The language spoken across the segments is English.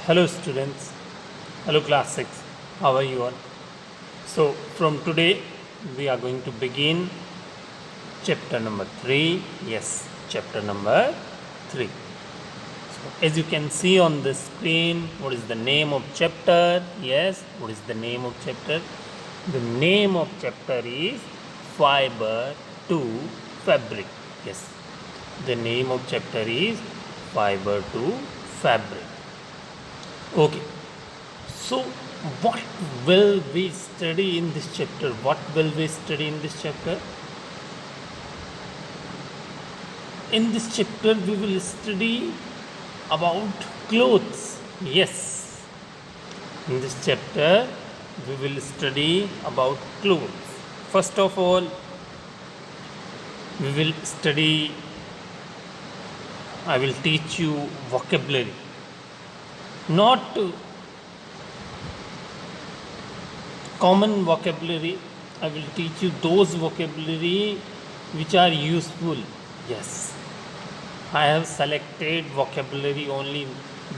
Hello students, hello class 6, how are you all? So from today we are going to begin chapter number 3, yes, chapter number 3. So as you can see on the screen, what is the name of chapter? Yes, what is the name of chapter? The name of chapter is Fiber to Fabric. Yes, the name of chapter is Fiber to Fabric. Okay, so what will we study in this chapter? What will we study in this chapter? In this chapter, we will study about clothes. Yes, in this chapter, we will study about clothes. First of all, we will study, I will teach you vocabulary. Not common vocabulary. I will teach you those vocabulary which are useful. Yes, I have selected vocabulary only.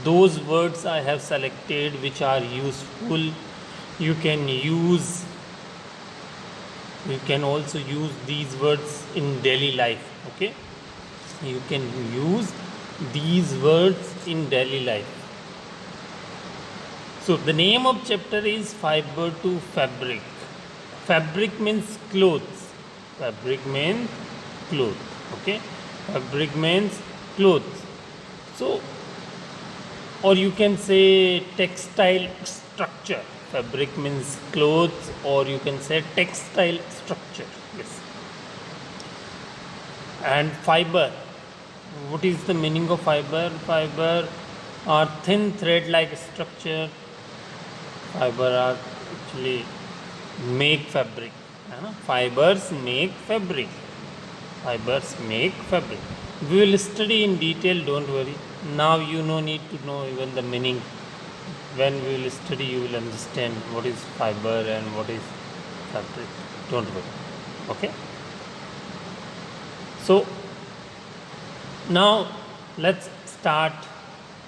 Those words I have selected which are useful. You can use. You can also use these words in daily life. Okay, you can use these words in daily life. So the name of chapter is Fiber to Fabric. Fabric means clothes. Fabric means clothes. Okay. Fabric means clothes. So, or you can say textile structure. Fabric means clothes, or you can say textile structure. Yes. And fiber. What is the meaning of fiber? Fiber are thin thread like structure. Fiber are actually make fabric. Fibers make fabric. Fibers make fabric. We will study in detail, don't worry. Now you no need to know even the meaning. When we will study, you will understand what is fiber and what is fabric. Don't worry. Okay? So, now let's start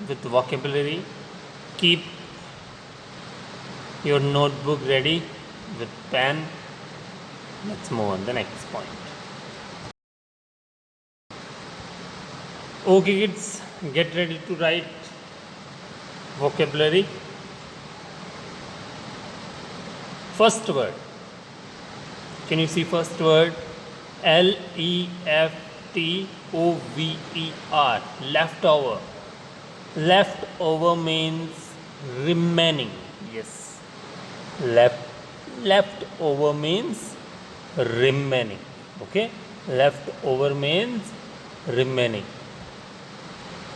with vocabulary. Keep your notebook ready with pen. Let's move on the next point. Okay kids, get ready to write vocabulary. First word. Can you see first word? Leftover. Leftover. Leftover means remaining. Yes. Leftover means remaining. Okay. Leftover means remaining.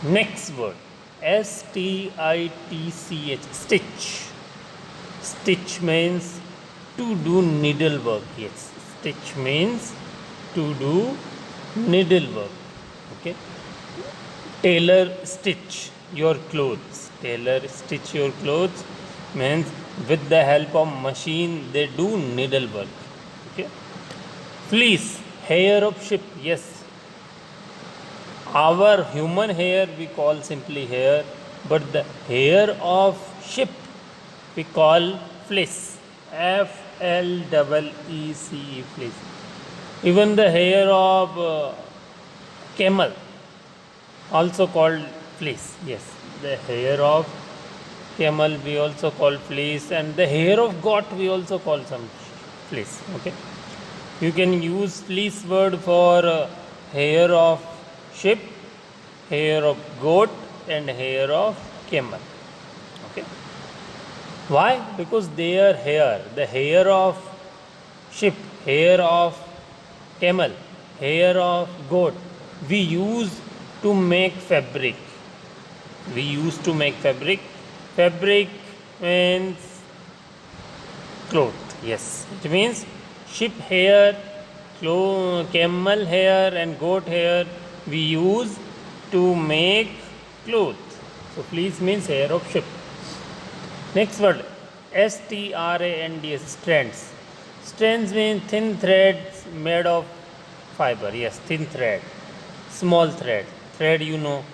Next word. Stitch. Stitch. Stitch means to do needlework. Yes. Stitch means to do needlework. Okay. Tailor stitch your clothes. Tailor stitch your clothes means with the help of machine they do needlework. Okay. Fleece, hair of sheep. Yes. Our human hair we call simply hair, but the hair of sheep we call fleece. FLEECE, fleece. Even the hair of camel also called fleece. Yes, the hair of camel we also call fleece, and the hair of goat we also call some fleece. Okay, you can use fleece word for hair of sheep, hair of goat, and hair of camel. Okay, why? Because their hair, the hair of sheep, hair of camel, hair of goat, we use to make fabric. We used to make fabric. Fabric means cloth. Yes, it means sheep hair, camel hair, and goat hair we use to make cloth. So fleece means hair of sheep. Next word, strands. Strands. Strands mean thin threads made of fiber. Yes, thin thread. Small thread. Thread, you know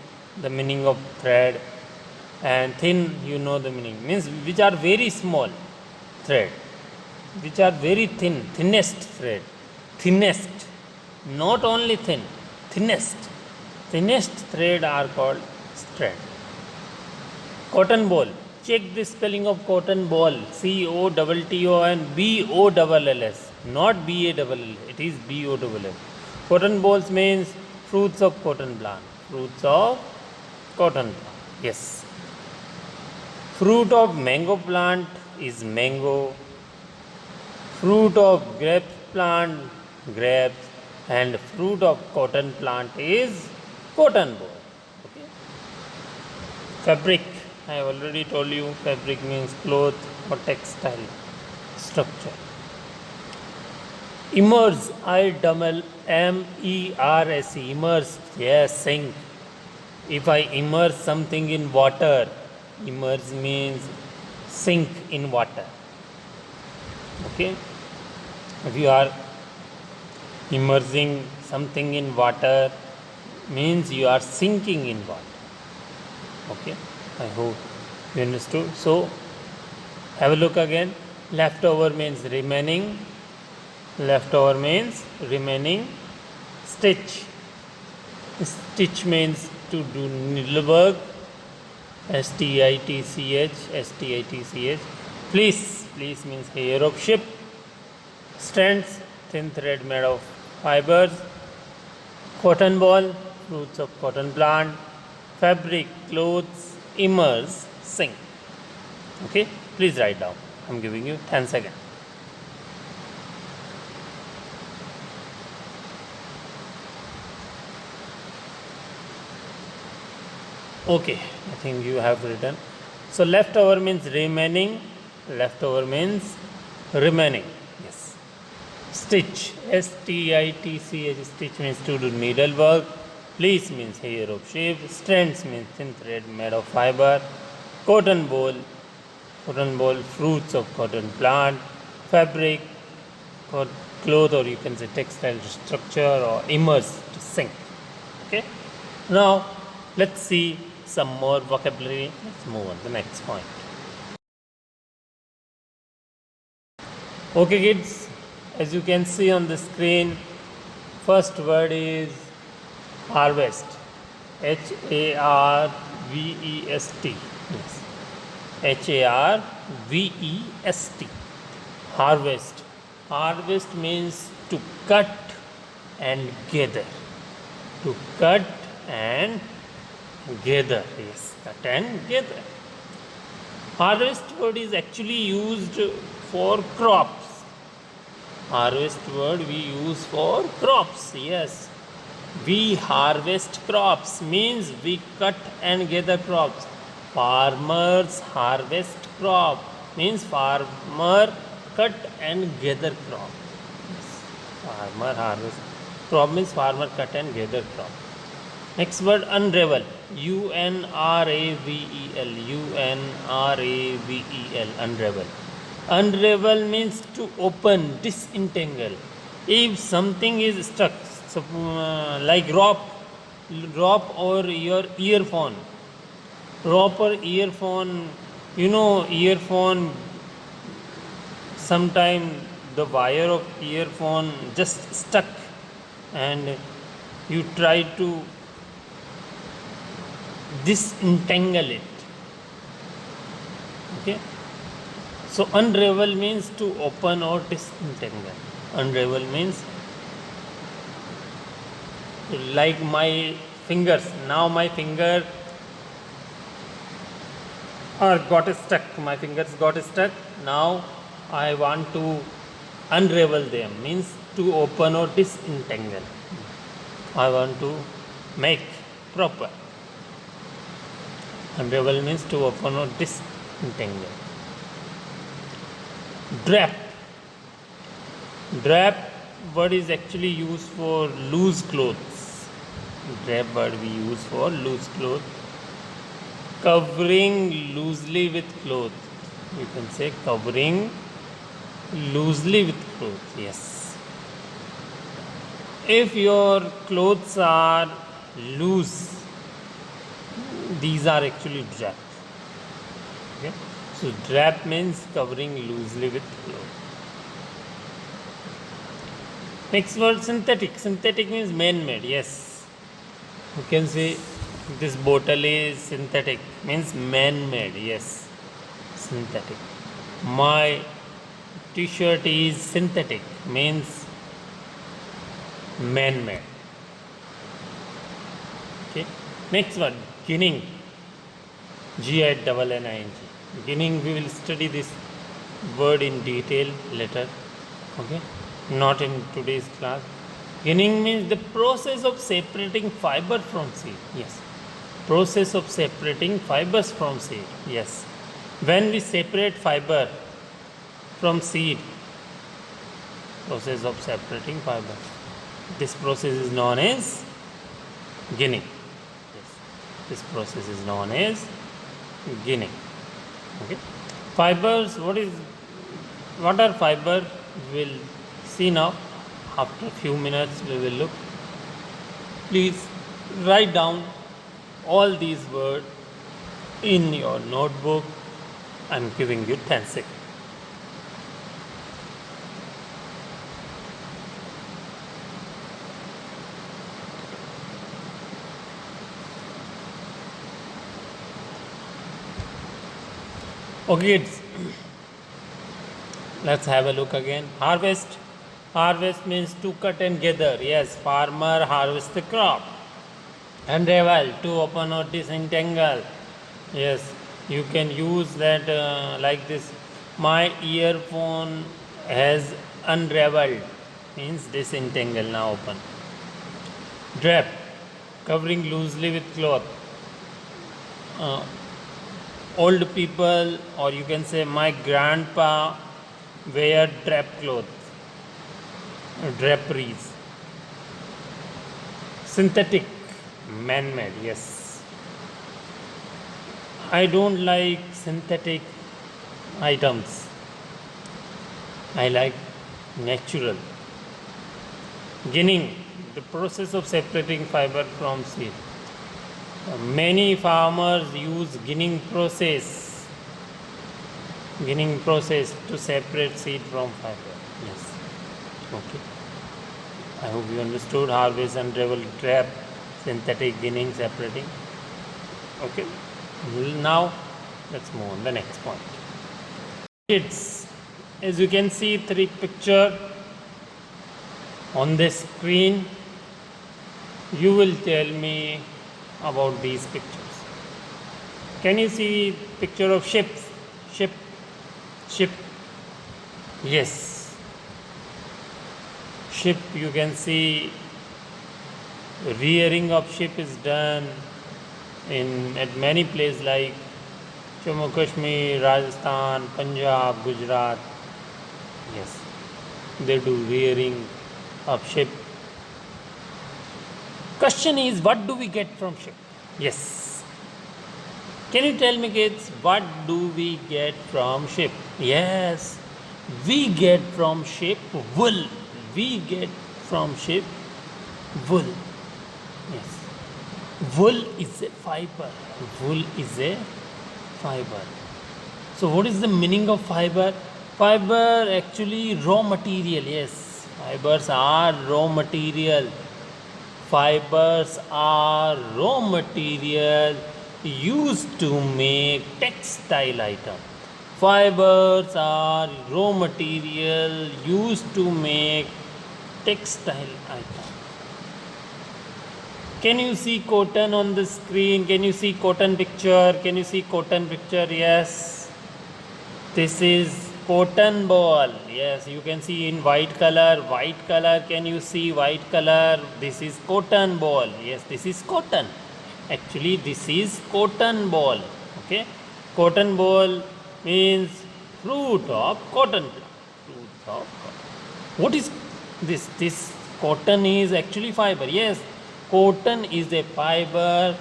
the meaning of thread. and thin, you know the meaning, means which are very small thread, which are very thin, thinnest thread, thinnest, not only thin, thinnest thread are called strand. Cotton ball, check the spelling of cotton ball, COTTON BOLLS, not BALL, it is BOLL. Cotton balls means fruits of cotton plant, fruits of cotton plant, yes. Fruit of mango plant is mango, fruit of grape plant, grapes, and fruit of cotton plant is cotton ball. Okay. Fabric, I have already told you, fabric means cloth or textile structure. Immerse, IMMERSE, immerse, yes, sink. If I immerse something in water, immerse means sink in water. Okay. If you are immersing something in water, means you are sinking in water. Okay, I hope you understood. So have a look again. Leftover means remaining, leftover means remaining. Stitch, stitch means to do needlework, STITCH. Fleece, fleece means hair of sheep. Strands, thin thread made of fibers. Cotton ball, fruits of cotton plant. Fabric, clothes. Immerse, sink. Okay, please write down. I'm giving you 10 seconds. Okay, I think you have written. So leftover means remaining, leftover means remaining. Yes. Stitch, STITCH, stitch means to do needlework. Fleece means hair of sheep. Strands means thin thread made of fiber. Cotton ball, fruits of cotton plant. Fabric, cloth, or you can say textile structure, or immerse, to sink. Okay. Now let's see some more vocabulary. Let's move on to the next point. Okay kids, as you can see on the screen, first word is harvest. HARVEST. Yes. HARVEST. Harvest. Harvest means to cut and gather. To cut and gather. Yes, cut and gather. Harvest word is actually used for crops. Harvest word we use for crops. Yes. We harvest crops means we cut and gather crops. Farmers harvest crop means farmer cut and gather crop. Yes. Farmer harvest crop means farmer cut and gather crop. Next word, unravel. UNRAVEL. UNRAVEL. Unravel. Unravel means to open, disentangle. If something is stuck, so, like rope or your earphone. Rope or earphone, earphone, sometime the wire of earphone just stuck and you try to disentangle it. Okay. So unravel means to open or disentangle. Unravel means like my fingers. Now my finger got stuck. My fingers got stuck. Now I want to unravel them. Means to open or disentangle. I want to make proper. Unravel means to open or disentangle. Drap. Drap word is actually used for loose clothes. Drap word we use for loose clothes. Covering loosely with cloth. You can say covering loosely with cloth. Yes. If your clothes are loose, these are actually drap. Okay. So drap means covering loosely with cloth. Next word, synthetic. Synthetic means man-made. Yes, you can see this bottle is synthetic, means man-made. Yes, synthetic. My t-shirt is synthetic, means man-made. Okay. Next word, ginning. Ginning. Ginning, we will study this word in detail later. Okay. Not in today's class. Ginning means the process of separating fiber from seed. Yes. Process of separating fibers from seed. Yes. When we separate fiber from seed, process of separating fiber. This process is known as ginning. Yes. This process is known as ginning. Okay. Fibers, what are fiber? We'll see now. After a few minutes we will look. Please write down all these words in your notebook. I'm giving you 10 seconds. Okay, kids, let's have a look again. Harvest. Harvest means to cut and gather. Yes, farmer harvest the crop. Unravel, to open or disentangle. Yes, you can use that like this. My earphone has unraveled, means disentangle, now open. Drap, covering loosely with cloth. Old people, or you can say my grandpa wear drap clothes, draperies. Synthetic, man-made. Yes, I don't like synthetic items. I like natural. Ginning, the process of separating fiber from seed. Many farmers use ginning process to separate seed from fiber. Yes. Okay. I hope you understood. Harvest, unravel, trap, synthetic, ginning, separating. Okay. Now let's move on the next point. Kids, as you can see, 3 picture on the screen. You will tell me about these pictures. Can you see picture of ships? Ship. Yes. Ship, you can see rearing of ship is done at many places like Jammu Kashmir, Rajasthan, Punjab, Gujarat. Yes, they do rearing of ship. Question is, what do we get from ship? Yes. Can you tell me, kids, what do we get from ship? Yes, we get from ship wool. We get from ship wool. Yes. Wool is a fiber. Wool is a fiber. So what is the meaning of fiber? Fiber actually raw material. Yes, fibers are raw material. Fibers are raw material used to make textile item. Fibers are raw material used to make textile item. Can you see cotton on the screen? Can you see cotton picture? Can you see cotton picture? Yes. This is cotton ball. Yes, you can see in white color. White color. Can you see white color? This is cotton ball. Yes, this is cotton. Actually, this is cotton ball. Okay. Cotton ball means fruit of cotton plant. Fruits of cotton. What is this? This cotton is actually fiber. Yes. Cotton is a fiber,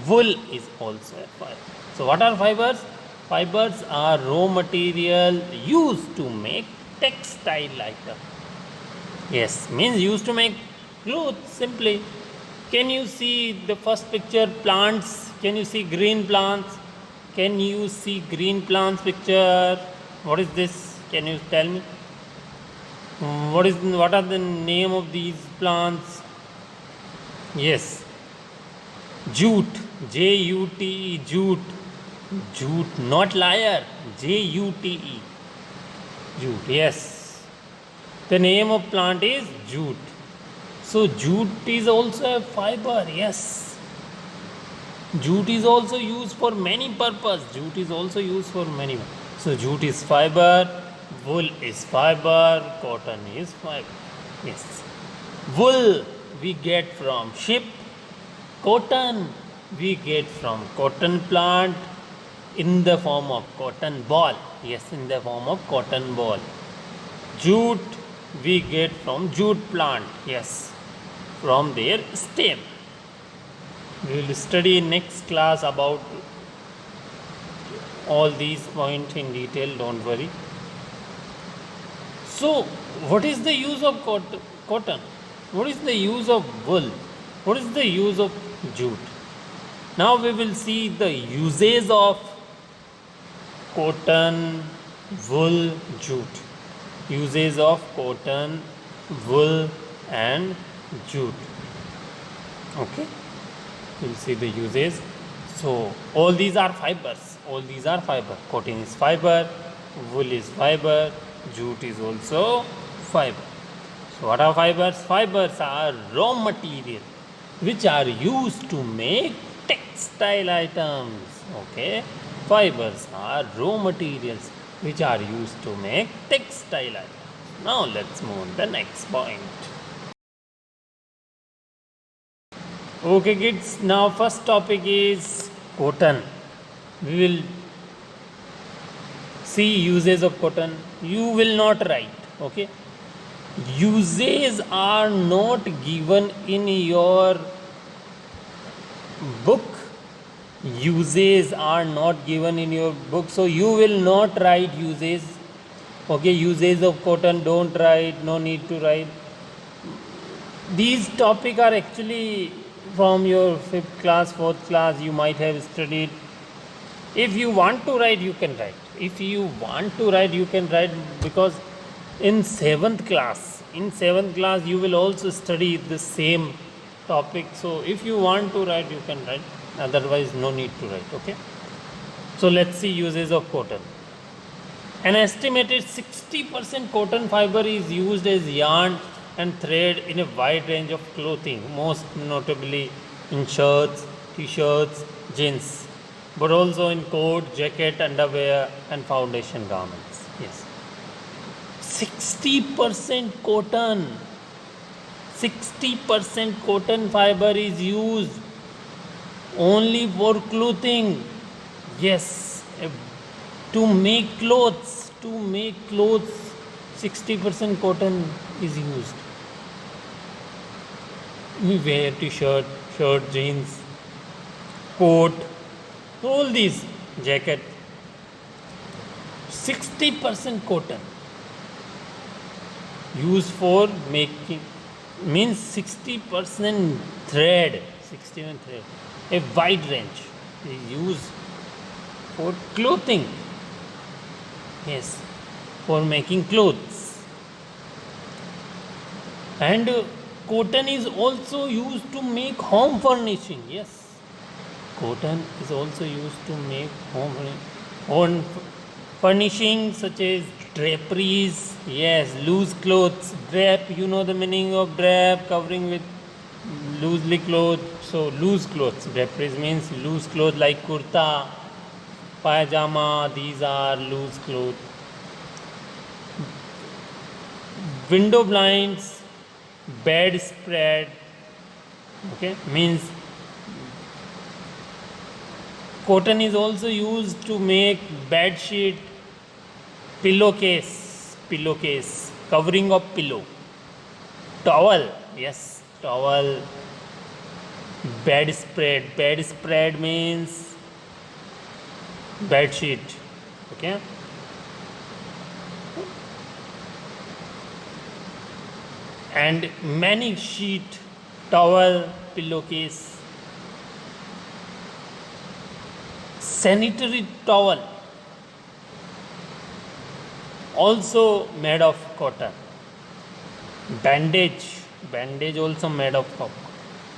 wool is also a fiber. So what are fibers? Fibers are raw material used to make textile item. Yes, means used to make clothes simply. Can you see the first picture, plants? Can you see green plants? Can you see green plants picture? What is this? Can you tell me? What are the name of these plants? Yes, jute, Jute, jute, jute, not liar, Jute, jute. Yes, the name of plant is jute. So jute is also a fiber. Yes, jute is also used for many purpose. Jute is also used for many. So jute is fiber, wool is fiber, cotton is fiber. Yes, wool we get from sheep, cotton we get from cotton plant in the form of cotton ball. Yes, in the form of cotton ball. Jute we get from jute plant. Yes, from their stem. We will study in next class about all these points in detail, don't worry. So, what is the use of cotton? What is the use of wool? What is the use of jute? Now we will see the uses of cotton, wool, jute. Uses of cotton, wool and jute. Okay, we'll see the uses. So all these are fibers. All these are fiber. Cotton is fiber, wool is fiber, jute is also fiber. So what are fibers? Fibers are raw material which are used to make textile items. Okay, fibers are raw materials which are used to make textile items. Now let's move on to the next point. Okay kids, now first topic is cotton. We will see uses of cotton. You will not write, okay? Uses are not given in your book. Uses are not given in your book, so you will not write uses. Okay, uses of cotton, don't write, no need to write. These topics are actually from your 5th class, 4th class, you might have studied. If you want to write, you can write. If you want to write, you can write, because in 7th class, you will also study the same topic. So if you want to write, you can write. Otherwise, no need to write. Okay. So let's see uses of cotton. An estimated 60% cotton fiber is used as yarn and thread in a wide range of clothing, most notably in shirts, t-shirts, jeans, but also in coat, jacket, underwear and foundation garments. Yes. 60% cotton. 60% cotton fiber is used only for clothing. Yes. To make clothes, 60% cotton is used. We wear t-shirt, shirt, jeans, coat, all these, jacket. 60% cotton used for making, means 60% thread, 60% thread, a wide range is used for clothing. Yes, for making clothes. And cotton is also used to make home furnishing. Yes, cotton is also used to make home furnishing such as draperies. Yes, loose clothes, drape. You know the meaning of drape, covering with loosely clothed. So loose clothes, draperies means loose clothes like kurta, pajama. These are loose clothes. Window blinds, bedspread. Okay, means cotton is also used to make bed sheet, pillowcase, covering of pillow, towel. Yes, towel. Bedspread means bed sheet. Okay. And many sheet, towel, pillowcase. Sanitary towel also made of cotton. Bandage also made of cotton.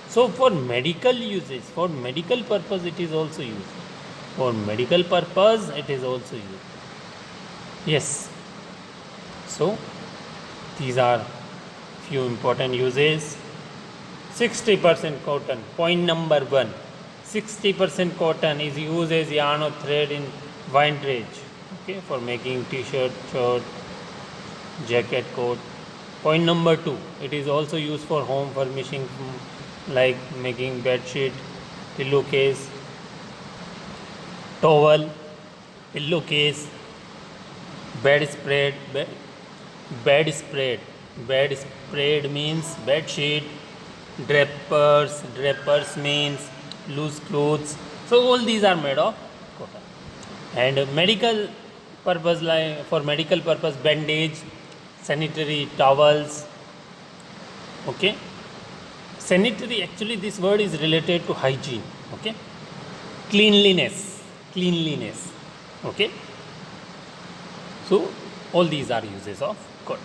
So for medical uses, for medical purpose it is also used. For medical purpose it is also used. Yes. So these are few important uses. 60% cotton. Point number 1. 60% cotton is used as yarn or thread in windage. Okay, for making t-shirt, shirt, jacket, coat. Point number 2. It is also used for home furnishing, like making bed sheet, pillowcase, towel, pillowcase, bedspread. Bedspread means bed sheet. Drapers means loose clothes. So all these are made of cotton. And medical purpose, like for medical purpose, bandage, sanitary towels. Okay. Sanitary, actually this word is related to hygiene. Okay. Cleanliness. Okay. So all these are uses of cotton.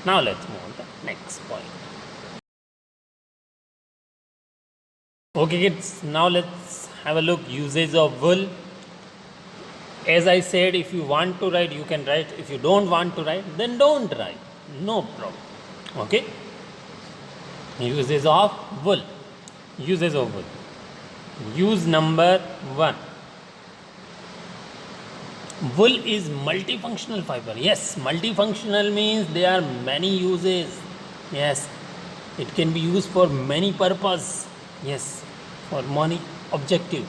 Now let's move on to the next point. Okay kids, now let's have a look usage of wool. As I said, if you want to write, you can write. If you don't want to write, then don't write. No problem. Okay. Uses of wool. Use number 1. Wool is multifunctional fiber. Yes, multifunctional means there are many uses. Yes, it can be used for many purpose. Yes, for many objective.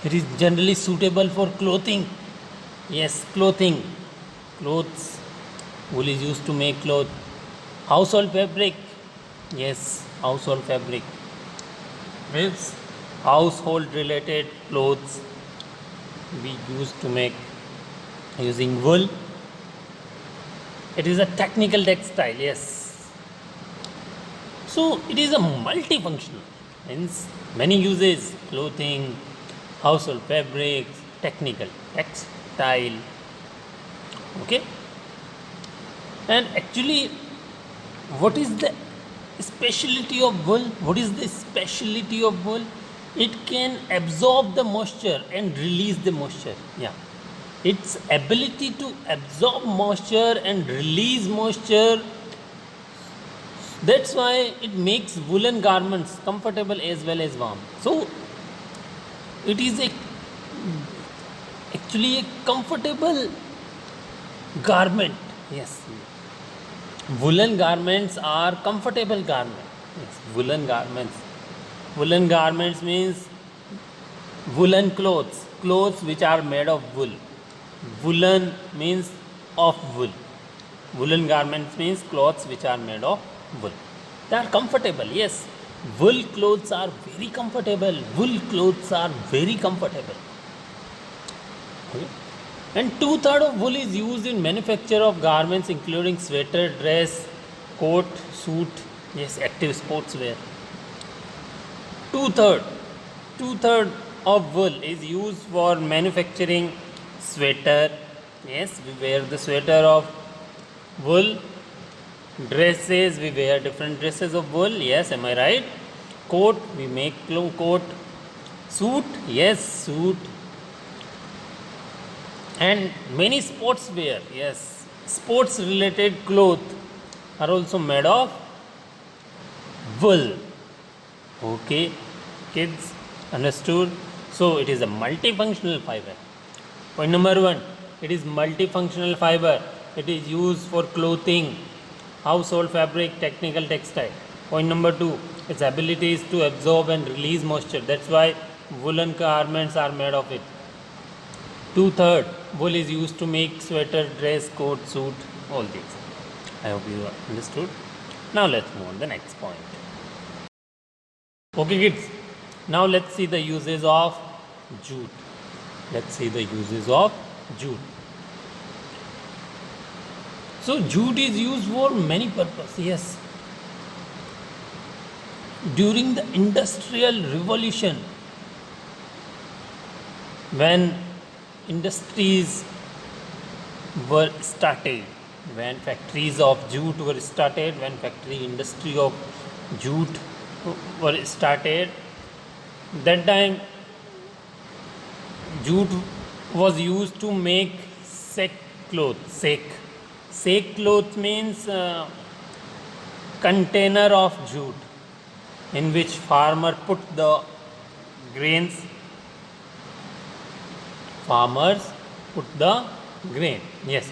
It is generally suitable for clothing. Yes, clothing. Clothes. Wool is used to make clothes. Household fabric. Yes, household fabric means household related clothes we used to make using wool. It is a technical textile. Yes. So it is a multifunctional, means many uses: clothing, household fabrics, technical textile. Okay. And actually, what is the specialty of wool? It can absorb the moisture and release the moisture. Yeah. Its ability to absorb moisture and release moisture, that's why it makes woolen garments comfortable as well as warm. So it is actually a comfortable garment. Yes. Woolen garments are comfortable garments. Yes. Woolen garments means woolen clothes which are made of wool. Woolen means of wool. Woolen garments means clothes which are made of wool. They are comfortable. Yes, wool clothes are very comfortable. Okay. And 2/3 of wool is used in manufacture of garments including sweater, dress, coat, suit. Yes, active sportswear. Two-third of wool is used for manufacturing sweater. Yes, we wear the sweater of wool. Dresses, we wear different dresses of wool. Yes, am I right? Coat, we make coat. Suit, yes, suit. And many sportswear, yes, sports related clothes are also made of wool. Okay, kids, understood? So it is a multifunctional fiber. Point number 1, it is multifunctional fiber. It is used for clothing, household fabric, technical textile. Point number 2, its ability is to absorb and release moisture. That's why woolen garments are made of it. 2/3 wool is used to make sweater, dress, coat, suit, all these. I hope you understood. Now let's move on to the next point. Okay kids, now let's see the uses of jute. So jute is used for many purposes. Yes. During the Industrial Revolution, when industries were started, when factories of jute were started, when factory industry of jute were started, that time jute was used to make sackcloth. Sackcloth means container of jute in which farmer put the grains. Farmers put the grain. Yes.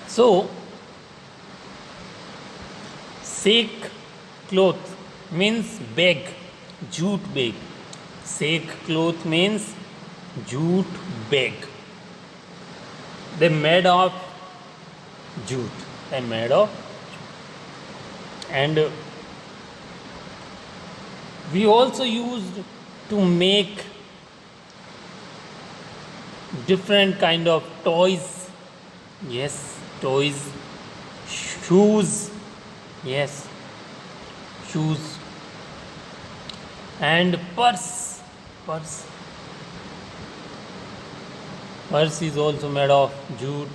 So sackcloth means bag, jute bag. Sackcloth means jute bag. They made of jute. They made of, and we also used to make different kind of toys. Yes, toys. Shoes. Yes, shoes. And purse is also made of jute.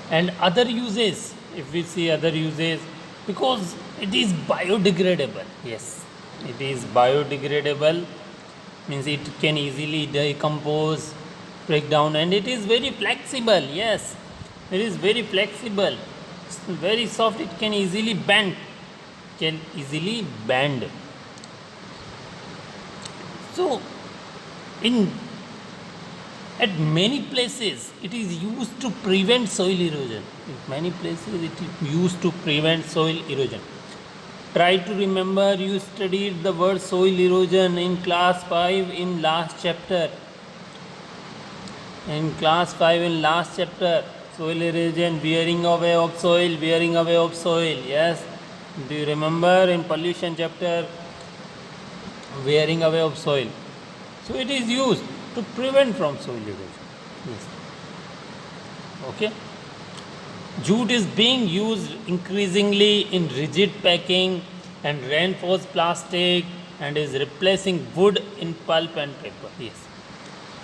And other uses, if we see other uses, because it is biodegradable. Yes, it is biodegradable, means it can easily decompose, break down, and it is very flexible. Yes, it is very flexible. It's very soft. It can easily bend. So in at many places it is used to prevent soil erosion. In many places it is used to prevent soil erosion. Try to remember, you studied the word soil erosion in class 5 in last chapter. In class 5 in last chapter, soil erosion, wearing away of soil. Yes. Do you remember in pollution chapter, wearing away of soil? So it is used to prevent from soil erosion. Yes. Okay. Jute is being used increasingly in rigid packing and reinforced plastic, and is replacing wood in pulp and paper. Yes.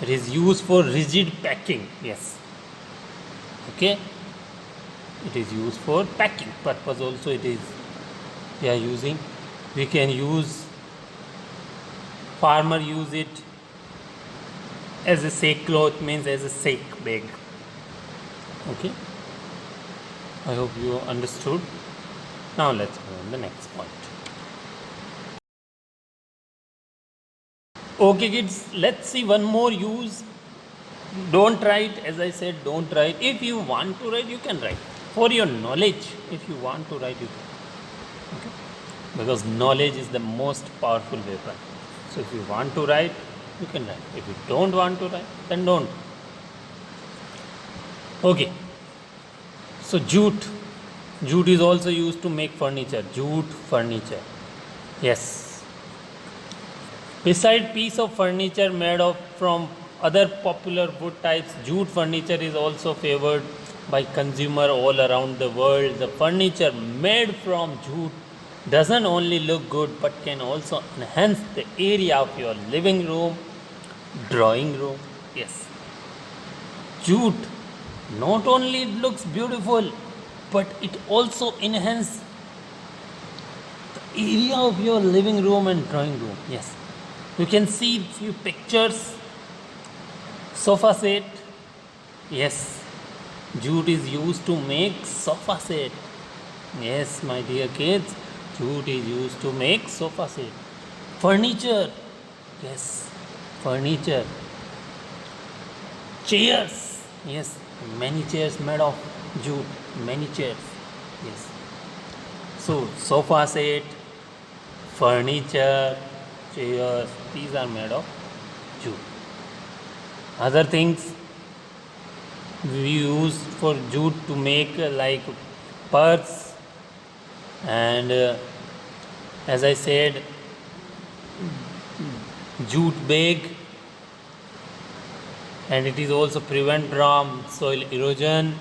It is used for rigid packing. Yes. Okay. It is used for packing purpose also. It is, we are using. We can use, farmer use it as a sackcloth, means as a sack bag. Okay. I hope you understood. Now let's go on the next point. Okay kids, let's see one more use. Don't write, as I said, don't write. If you want to write, you can write. For your knowledge, if you want to write, you can. Okay? Because knowledge is the most powerful weapon. So if you want to write, you can write. If you don't want to write, then don't. Okay. So jute is also used to make furniture. Jute furniture. Yes. Beside piece of furniture made of from other popular wood types, jute furniture is also favored by consumer all around the world. The furniture made from jute doesn't only look good but can also enhance the area of your living room, drawing room. Yes. Jute not only looks beautiful, but it also enhances the area of your living room and drawing room. Yes. You can see few pictures. Sofa set. Yes. Jute is used to make sofa set. Yes, my dear kids. Jute is used to make sofa set. Furniture. Yes. Furniture. Chairs. Yes. Many chairs made of jute. Many chairs. Yes. So sofa set, furniture, chairs, these are made of jute. Other things we use for jute to make like purse, and as I said, jute bag, and it is also prevent from soil erosion.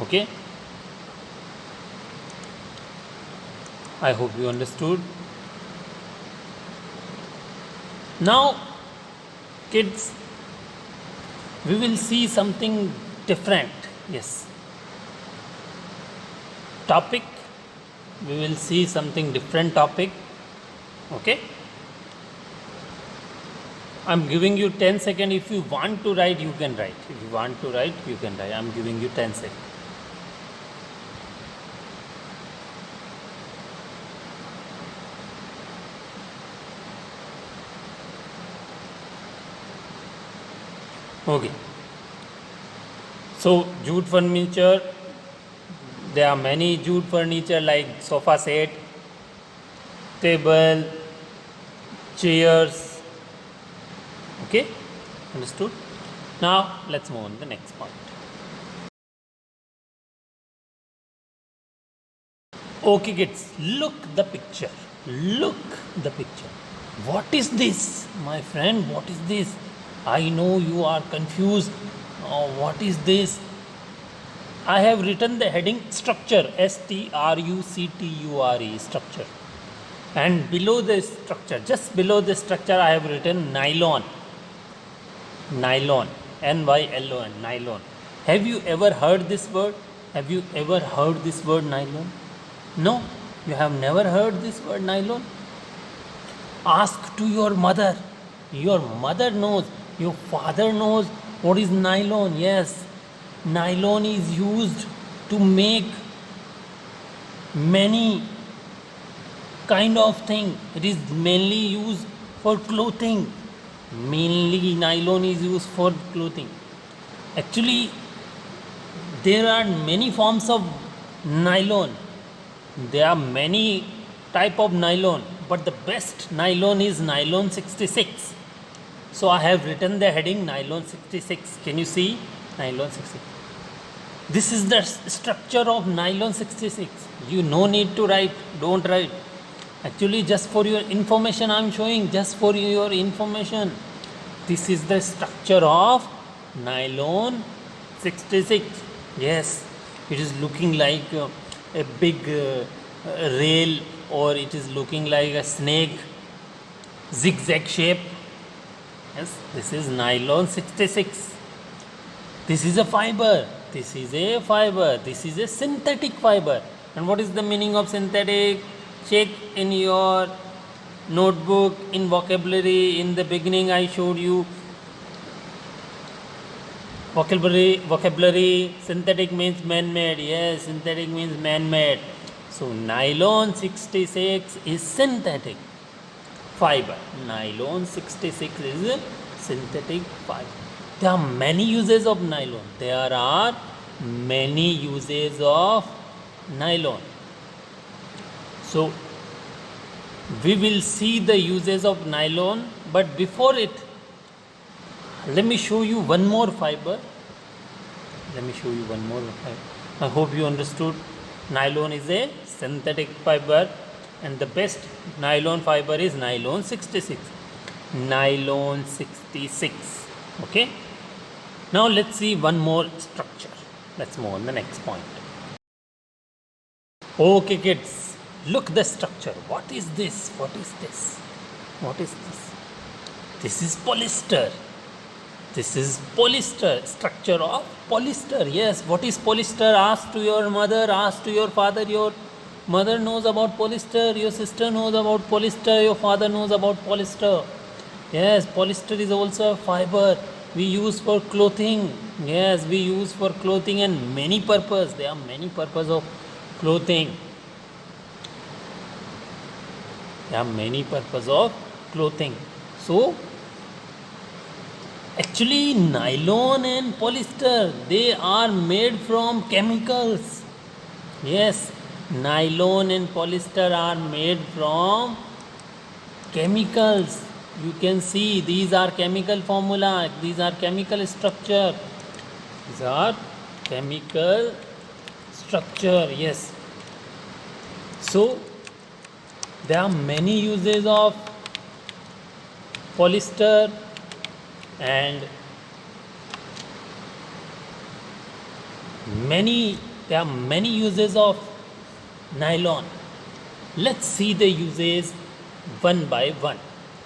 Okay. I hope you understood. Now, kids, we will see something different. Yes. Topic, we will see something different topic. Okay. I'm giving you 10 seconds. If you want to write, you can write. If you want to write, you can write. I'm giving you 10 seconds. Okay. So jute furniture, there are many jute furniture like sofa set, table, chairs. Okay, understood? Now let's move on to the next point. Okay kids, look the picture. Look the picture. What is this? My friend, what is this? I know you are confused. Oh, what is this? I have written the heading structure, structure, structure. And below the structure, just below the structure, I have written nylon. Nylon, Nylon, nylon. Have you ever heard this word? Have you ever heard this word nylon? No, you have never heard this word nylon? Ask to your mother. Your mother knows, your father knows what is nylon. Yes, nylon is used to make many kind of thing. It is mainly used for clothing. Mainly nylon is used for clothing. Actually, there are many forms of nylon. There are many type of nylon, but the best nylon is nylon 66. So I have written the heading nylon 66. Can you see? Nylon 66. This is the structure of nylon 66. You no need to write. Don't write. Actually, just for your information, I am showing. Just for your information. This is the structure of nylon 66. Yes, it is looking like a big rail, or it is looking like a snake, zigzag shape. Yes, this is nylon 66. This is a fiber. This is a fiber. This is a synthetic fiber. And what is the meaning of synthetic? Check in your notebook in vocabulary. In the beginning, I showed you vocabulary. Synthetic means man-made. Yes, synthetic means man-made. So nylon 66 is synthetic fiber. Nylon 66 is a synthetic fiber. There are many uses of nylon. There are many uses of nylon. So we will see the uses of nylon, but before it, let me show you one more fiber. Let me show you one more fiber. I hope you understood. Nylon is a synthetic fiber, and the best nylon fiber is nylon 66. Nylon 66. Okay. Now let's see one more structure. Let's move on the next point. Okay kids, look the structure. What is this? What is this? What is this? This is polyester. This is polyester, structure of polyester. Yes, what is polyester? Ask to your mother, ask to your father. Your mother knows about polyester, your sister knows about polyester, your father knows about polyester. Yes, polyester is also a fiber we use for clothing. Yes, we use for clothing and many purpose. There are many purpose of clothing. There are many purpose of clothing. So actually, nylon and polyester, they are made from chemicals. Yes, nylon and polyester are made from chemicals. You can see these are chemical formula, these are chemical structure. These are chemical structure, yes. So, there are many uses of polyester, and there are many uses of nylon. Let's see the uses one by one.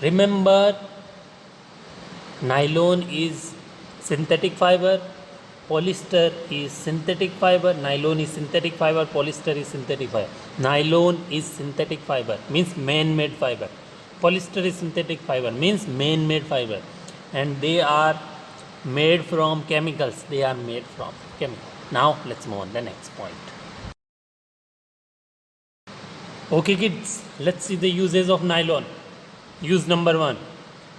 Remember, Nylon is synthetic fiber, polyester is synthetic fiber, nylon is synthetic fiber, polyester is synthetic fiber. Nylon is synthetic fiber, means man-made fiber. Polyester is synthetic fiber, means man-made fiber. And they are made from chemicals. They are made from chemicals. Now let's move on to the next point. Okay kids, let's see the uses of nylon. Use number 1.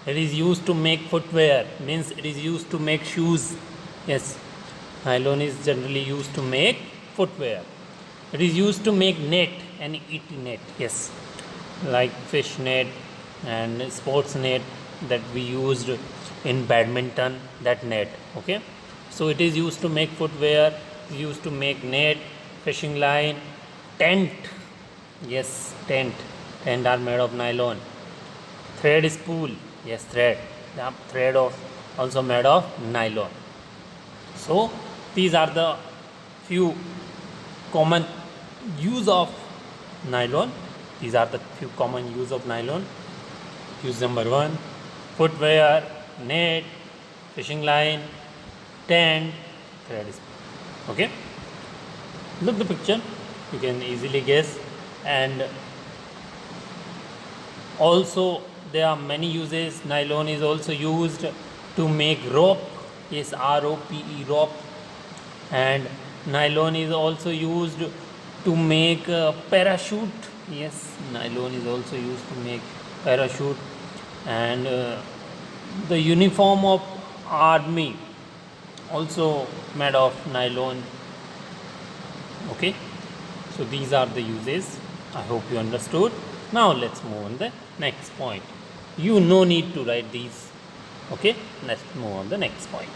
It is used to make footwear, means it is used to make shoes. Yes, nylon is generally used to make footwear. It is used to make net, and ET net. Yes, like fish net and sports net that we used in badminton, that net. Okay, so it is used to make footwear, used to make net, fishing line, tent. Yes, tent are made of nylon. Thread spool, yes, thread. The thread of also made of nylon. So these are the few common use of nylon. These are the few common use of nylon. Use number 1, footwear, net, fishing line, tent, thread spool. Okay. Look the picture. You can easily guess. And also there are many uses. Nylon is also used to make rope. Yes, ROPE, rope. And nylon is also used to make parachute. Yes, nylon is also used to make parachute. And the uniform of army also made of nylon. Okay, so these are the uses. I hope you understood. Now let's move on the next point. You no need to write these. Okay, let's move on the next point.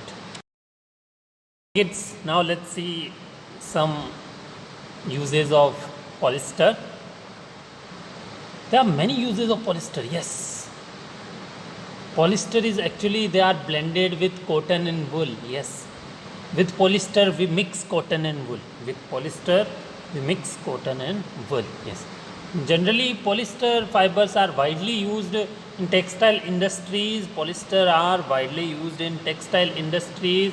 Kids, now let's see some uses of polyester. There are many uses of polyester. Yes, polyester is actually, they are blended with cotton and wool. Yes, with polyester we mix cotton and wool. With polyester we mix cotton and wool. Yes, generally polyester fibers are widely used in textile industries. Polyester are widely used in textile industries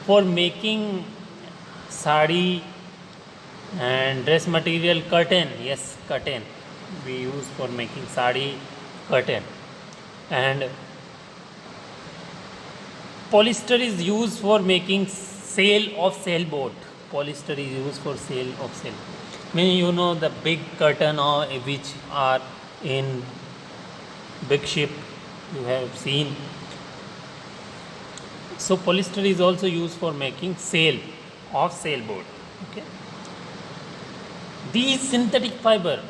for making sari and dress material, curtain. Yes, curtain we use for making sari, curtain. And polyester is used for making sail of sailboat. Polyester is used for sail of sail. Meaning, you know, the big curtain or which are in big ship you have seen. So polyester is also used for making sail of sailboat. Okay. These synthetic fiber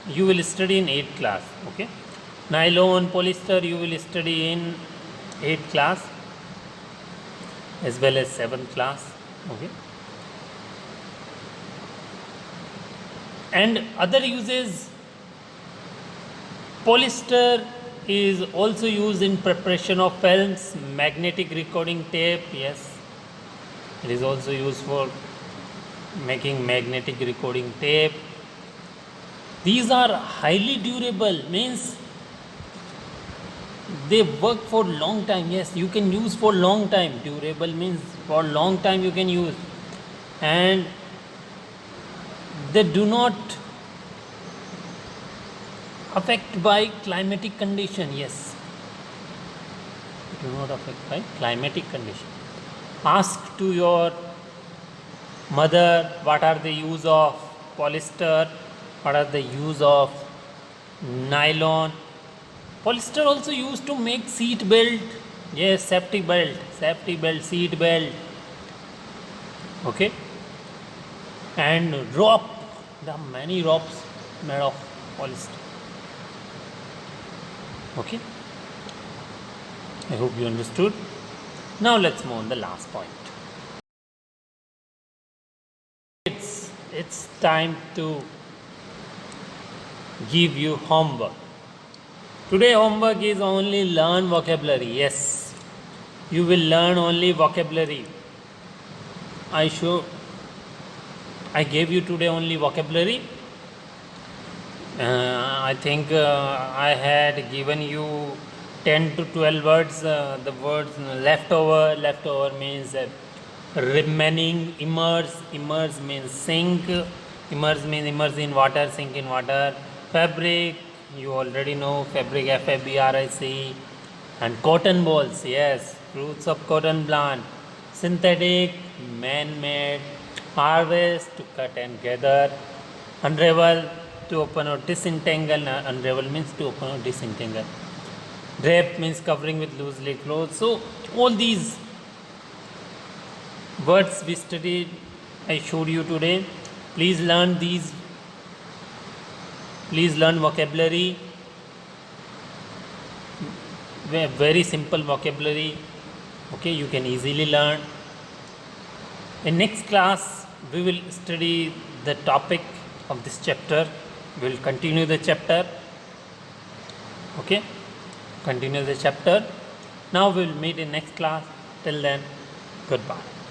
you will study in 8th class. Okay. Nylon, polyester you will study in 8th class as well as 7th class. Okay. And other uses, polyester is also used in preparation of films, magnetic recording tape. Yes, it is also used for making magnetic recording tape. These are highly durable, means they work for long time. Yes, you can use for long time. Durable means for long time you can use. And they do not affect by climatic condition. Yes, they do not affect by climatic condition. Ask to your mother what are the use of polyester, what are the use of nylon. Polyester also used to make seat belt. Yes, safety belt, seat belt. Okay. And rope, there are many ropes made of polyester. Okay, I hope you understood. Now let's move on the last point. It's time to give you homework. Today homework is only learn vocabulary. Yes, you will learn only vocabulary. I gave you today only vocabulary. I think I had given you 10 to 12 words, the words leftover means remaining, immerse means sink, immerse means immerse in water, sink in water. Fabric, you already know, fabric, fabric, and cotton balls, yes, fruits of cotton plant. Synthetic, man-made. Harvest, to cut and gather. Unravel, to open or disentangle. Unravel means to open or disentangle. Drape means covering with loosely clothes. So all these words we studied, I showed you today. Please learn these. Please learn vocabulary. Very simple vocabulary. Okay, you can easily learn. In next class, we will study the topic of this chapter. We will continue the chapter. Okay, continue the chapter. Now we will meet in next class. Till then, goodbye.